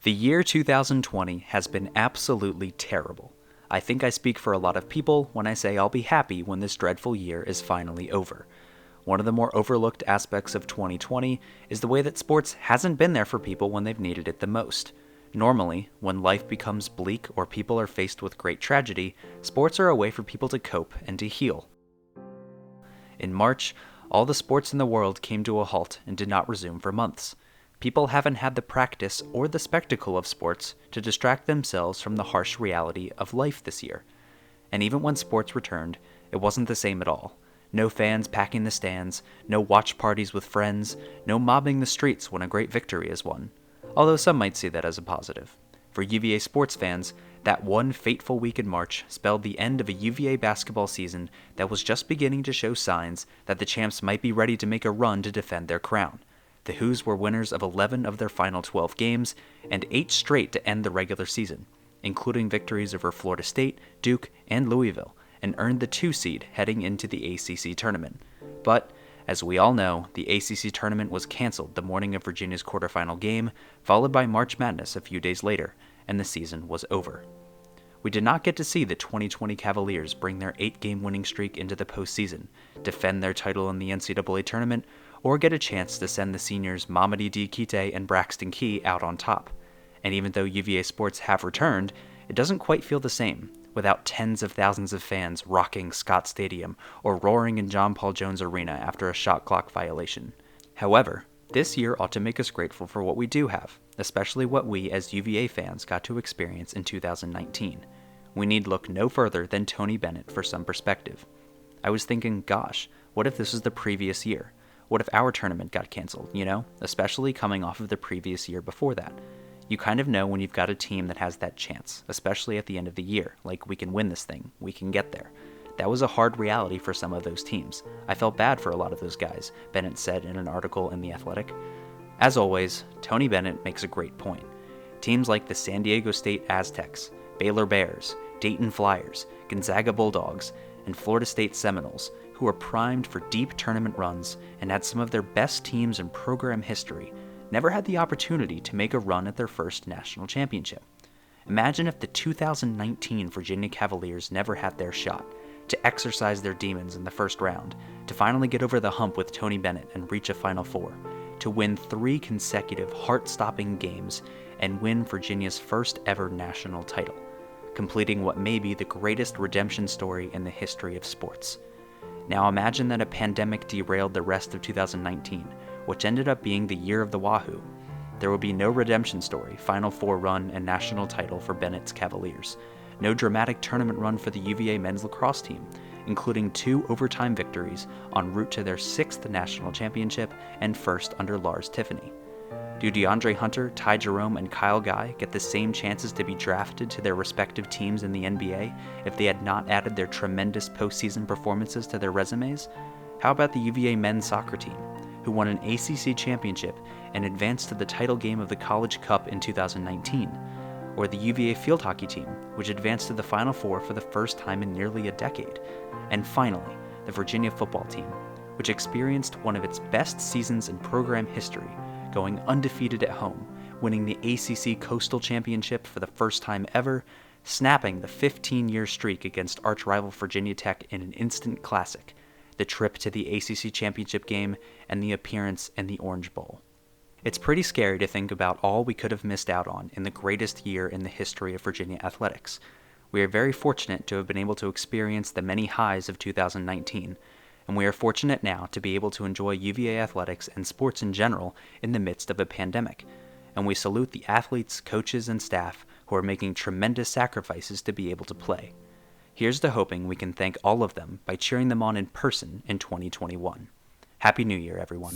The year 2020 has been absolutely terrible. I think I speak for a lot of people when I say I'll be happy when this dreadful year is finally over. One of the more overlooked aspects of 2020 is the way that sports hasn't been there for people when they've needed it the most. Normally, when life becomes bleak or people are faced with great tragedy, sports are a way for people to cope and to heal. In March, all the sports in the world came to a halt and did not resume for months. People haven't had the practice or the spectacle of sports to distract themselves from the harsh reality of life this year. And even when sports returned, it wasn't the same at all. No fans packing the stands, no watch parties with friends, no mobbing the streets when a great victory is won. Although some might see that as a positive. For UVA Sports fans, that one fateful week in March spelled the end of a UVA basketball season that was just beginning to show signs that the champs might be ready to make a run to defend their crown. The Hoos were winners of 11 of their final 12 games, and 8 straight to end the regular season, including victories over Florida State, Duke, and Louisville, and earned the 2 seed heading into the ACC tournament. But, as we all know, the ACC tournament was canceled the morning of Virginia's quarterfinal game, followed by March Madness a few days later, and the season was over. We did not get to see the 2020 Cavaliers bring their 8-game winning streak into the postseason, defend their title in the NCAA tournament, or get a chance to send the seniors Mamadi Diakite and Braxton Key out on top. And even though UVA Sports have returned, it doesn't quite feel the same, without tens of thousands of fans rocking Scott Stadium or roaring in John Paul Jones Arena after a shot clock violation. However, this year ought to make us grateful for what we do have, especially what we as UVA fans got to experience in 2019. We need look no further than Tony Bennett for some perspective. I was thinking, gosh, what if this was the previous year? What if our tournament got canceled, especially coming off of the previous year before that? You kind of know when you've got a team that has that chance, especially at the end of the year, like we can win this thing, we can get there. That was a hard reality for some of those teams. I felt bad for a lot of those guys, Bennett said in an article in The Athletic. As always, Tony Bennett makes a great point. Teams like the San Diego State Aztecs, Baylor Bears, Dayton Flyers, Gonzaga Bulldogs, and Florida State Seminoles, who are primed for deep tournament runs and had some of their best teams in program history, never had the opportunity to make a run at their first national championship. Imagine if the 2019 Virginia Cavaliers never had their shot, to exercise their demons in the first round, to finally get over the hump with Tony Bennett and reach a Final Four, to win 3 consecutive heart-stopping games and win Virginia's first ever national title, completing what may be the greatest redemption story in the history of sports. Now imagine that a pandemic derailed the rest of 2019, which ended up being the year of the Wahoo. There would be no redemption story, Final Four run, and national title for Bennett's Cavaliers. No dramatic tournament run for the UVA men's lacrosse team, including 2 overtime victories en route to their 6th national championship and first under Lars Tiffany. Do DeAndre Hunter, Ty Jerome, and Kyle Guy get the same chances to be drafted to their respective teams in the NBA if they had not added their tremendous postseason performances to their resumes? How about the UVA men's soccer team, who won an ACC championship and advanced to the title game of the College Cup in 2019? Or the UVA field hockey team, which advanced to the Final Four for the first time in nearly a decade? And finally, the Virginia football team, which experienced one of its best seasons in program history, going undefeated at home, winning the ACC Coastal Championship for the first time ever, snapping the 15-year streak against arch-rival Virginia Tech in an instant classic, the trip to the ACC Championship game, and the appearance in the Orange Bowl. It's pretty scary to think about all we could have missed out on in the greatest year in the history of Virginia athletics. We are very fortunate to have been able to experience the many highs of 2019, and we are fortunate now to be able to enjoy UVA athletics and sports in general in the midst of a pandemic, and we salute the athletes, coaches, and staff who are making tremendous sacrifices to be able to play. Here's to hoping we can thank all of them by cheering them on in person in 2021. Happy New Year, everyone.